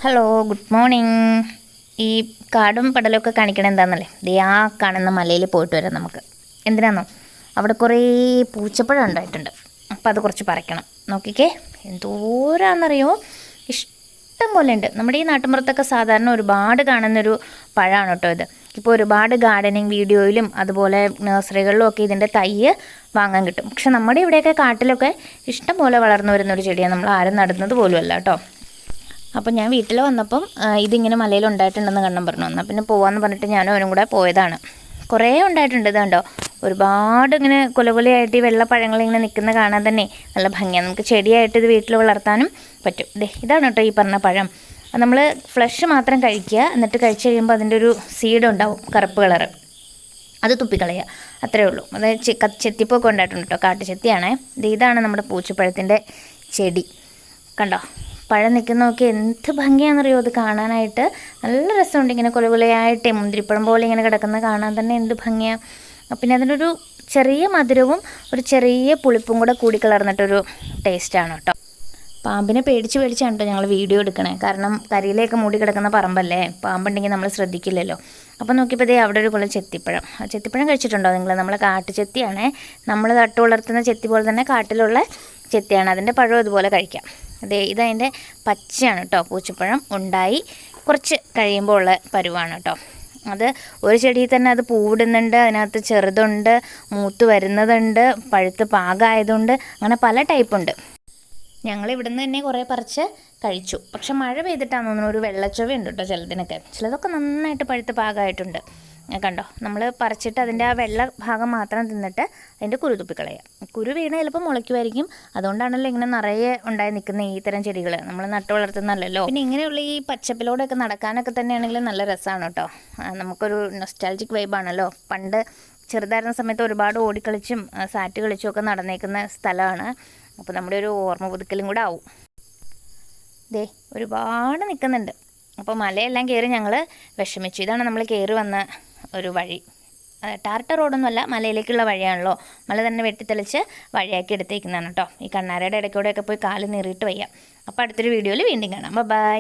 Hello, good morning. ഈ കാടും പടലൊക്കെ കാണിക്കണം എന്താണെന്നല്ലേ, ദേ ആ കാണുന്ന മലയിൽ പോയിട്ട് വരാം നമുക്ക്. എന്തിനാണെന്നോ, അവിടെ കുറേ പൂച്ചപ്പഴം ഉണ്ടായിട്ടുണ്ട്. അപ്പോൾ അത് കുറച്ച് പറിക്കണം. നോക്കിക്കേ, എന്തോരാന്നറിയോ, ഇഷ്ടം പോലെ ഉണ്ട്. നമ്മുടെ ഈ നാട്ടിൻപുറത്തൊക്കെ സാധാരണ ഒരുപാട് കാണുന്നൊരു പഴമാണ് കേട്ടോ ഇത്. ഇപ്പോൾ ഒരുപാട് ഗാർഡനിങ് വീഡിയോയിലും അതുപോലെ നഴ്സറികളിലും ഒക്കെ ഇതിൻ്റെ തൈ വാങ്ങാൻ കിട്ടും. പക്ഷെ നമ്മുടെ ഇവിടെയൊക്കെ കാട്ടിലൊക്കെ ഇഷ്ടം പോലെ വളർന്നു വരുന്നൊരു ചെടിയാണ്. നമ്മൾ ആരും നടുന്നത് പോലുമല്ല കേട്ടോ. അപ്പോൾ ഞാൻ വീട്ടിൽ വന്നപ്പം ഇതിങ്ങനെ മലയിൽ ഉണ്ടായിട്ടുണ്ടെന്ന് കണ്ണം പറഞ്ഞു. എന്നാൽ പിന്നെ പോകാമെന്ന് പറഞ്ഞിട്ട് ഞാനും അവനും കൂടെ പോയതാണ്. കുറേ ഉണ്ടായിട്ടുണ്ട്. ഇത് കണ്ടോ, ഒരുപാട് ഇങ്ങനെ കൊലകൊലയായിട്ട് ഈ വെള്ളപ്പഴങ്ങളിങ്ങനെ നിൽക്കുന്ന കാണാൻ തന്നെ നല്ല ഭംഗിയാണ്. നമുക്ക് ചെടിയായിട്ട് ഇത് വീട്ടിൽ വളർത്താനും പറ്റും. ഇതാണ് കേട്ടോ ഈ പറഞ്ഞ പഴം. നമ്മൾ ഫ്ലഷ് മാത്രം കഴിക്കുക. എന്നിട്ട് കഴിച്ച് കഴിയുമ്പോൾ അതിൻ്റെ ഒരു സീഡ് ഉണ്ടാവും, കറുപ്പ് കളറ്. അത് തുപ്പിക്കളയുക, അത്രയേ ഉള്ളൂ. അത് ചെത്തിപ്പൊക്കെ ഉണ്ടായിട്ടുണ്ട് കേട്ടോ, കാട്ടുചെത്തിയാണേ. ഇതാണ് നമ്മുടെ പൂച്ചപ്പഴത്തിൻ്റെ ചെടി. കണ്ടോ, പഴം നിൽക്കുന്നതൊക്കെ എന്ത് ഭംഗിയാണെന്നറിയോ അത് കാണാനായിട്ട്. നല്ല രസമുണ്ട്. ഇങ്ങനെ കൊലകൊലയായിട്ട് മുന്തിരിപ്പഴം പോലെ ഇങ്ങനെ കിടക്കുന്നത് കാണാൻ തന്നെ എന്ത് ഭംഗിയാണ്. പിന്നെ അതിനൊരു ചെറിയ മധുരവും ഒരു ചെറിയ പുളിപ്പും കൂടെ കൂടിക്കലർന്നിട്ടൊരു ടേസ്റ്റാണ് കേട്ടോ. പാമ്പിനെ പേടിച്ചാണ് കേട്ടോ ഞങ്ങൾ വീഡിയോ എടുക്കണേ. കാരണം കരിയിലേക്ക് മൂടി കിടക്കുന്ന പറമ്പല്ലേ, പാമ്പുണ്ടെങ്കിൽ നമ്മൾ ശ്രദ്ധിക്കില്ലല്ലോ. അപ്പോൾ നോക്കിയപ്പോൾ ദേ അവിടെ ഒരു കുളം ചെത്തിപ്പഴം. ചെത്തിപ്പഴം കഴിച്ചിട്ടുണ്ടോ നിങ്ങൾ? നമ്മളെ കാട്ടുചെത്തിയാണേ. നമ്മൾ നട്ടു വളർത്തുന്ന ചെത്തി പോലെ തന്നെ കാട്ടിലുള്ള ചെത്തിയാണ്. അതിൻ്റെ പഴം ഇതുപോലെ കഴിക്കാം. ഇതതിൻ്റെ പച്ചയാണ് കേട്ടോ. പൂച്ചപ്പഴം ഉണ്ടായി കുറച്ച് കഴിയുമ്പോൾ ഉള്ള പരുവാണ് കേട്ടോ. അത് ഒരു ചെടിയിൽ തന്നെ അത് പൂവിടുന്നുണ്ട്, അതിനകത്ത് ചെറുതുണ്ട്, മൂത്ത് വരുന്നതുണ്ട്, പഴുത്ത് പാകമായതുണ്ട്, അങ്ങനെ പല ടൈപ്പുണ്ട്. ഞങ്ങൾ ഇവിടുന്ന് തന്നെ കുറേ പറിച്ച് കഴിച്ചു. പക്ഷെ മഴ പെയ്തിട്ടാണെന്ന് തോന്നുന്നു ഒരു വെള്ളച്ചൊവയുണ്ട് കേട്ടോ ചിലതിനൊക്കെ. ചിലതൊക്കെ നന്നായിട്ട് പഴുത്ത് പാകമായിട്ടുണ്ട്. കണ്ടോ, നമ്മൾ പറിച്ചിട്ട് അതിൻ്റെ ആ വെള്ള ഭാഗം മാത്രം തിന്നിട്ട് അതിൻ്റെ കുരു തുപ്പിക്കളയുക. കുരു വീണ് ചിലപ്പോൾ മുളയ്ക്കുമായിരിക്കും. അതുകൊണ്ടാണല്ലോ ഇങ്ങനെ നിറയെ ഉണ്ടായി നിൽക്കുന്ന ഈ തരം ചെടികൾ. നമ്മൾ നട്ടു വളർത്തുന്നതല്ലല്ലോ. പിന്നെ ഇങ്ങനെയുള്ള ഈ പച്ചപ്പിലൂടെയൊക്കെ നടക്കാനൊക്കെ തന്നെയാണെങ്കിലും നല്ല രസമാണ് കേട്ടോ. നമുക്കൊരു നൊസ്റ്റാൾജിക് വൈബാണല്ലോ. പണ്ട് ചെറുതായിരുന്ന സമയത്ത് ഒരുപാട് ഓടിക്കളിച്ചും സാറ്റ് കളിച്ചും ഒക്കെ നടന്നേക്കുന്ന സ്ഥലമാണ്. അപ്പോൾ നമ്മുടെ ഒരു ഓർമ്മ പുതുക്കലും കൂടെ ആവും. ഒരുപാട് നിൽക്കുന്നുണ്ട്. അപ്പോൾ മലയെല്ലാം കയറി ഞങ്ങൾ വിഷമിച്ചു. ഇതാണ് നമ്മൾ കയറി വന്ന ഒരു വഴി. ടാർട്ട റോഡൊന്നുമല്ല, മലയിലേക്കുള്ള വഴിയാണല്ലോ. മല തന്നെ വെട്ടിത്തെളിച്ച് വഴിയാക്കി എടുത്തേക്കുന്നതാണ് കേട്ടോ. ഈ കണ്ണാരയുടെ ഇടയ്ക്കൂടെയൊക്കെ പോയി കാല് നീറിയിട്ട് വയ്യ. അപ്പോൾ അടുത്തൊരു വീഡിയോയിൽ വീണ്ടും കാണാം. ബൈ.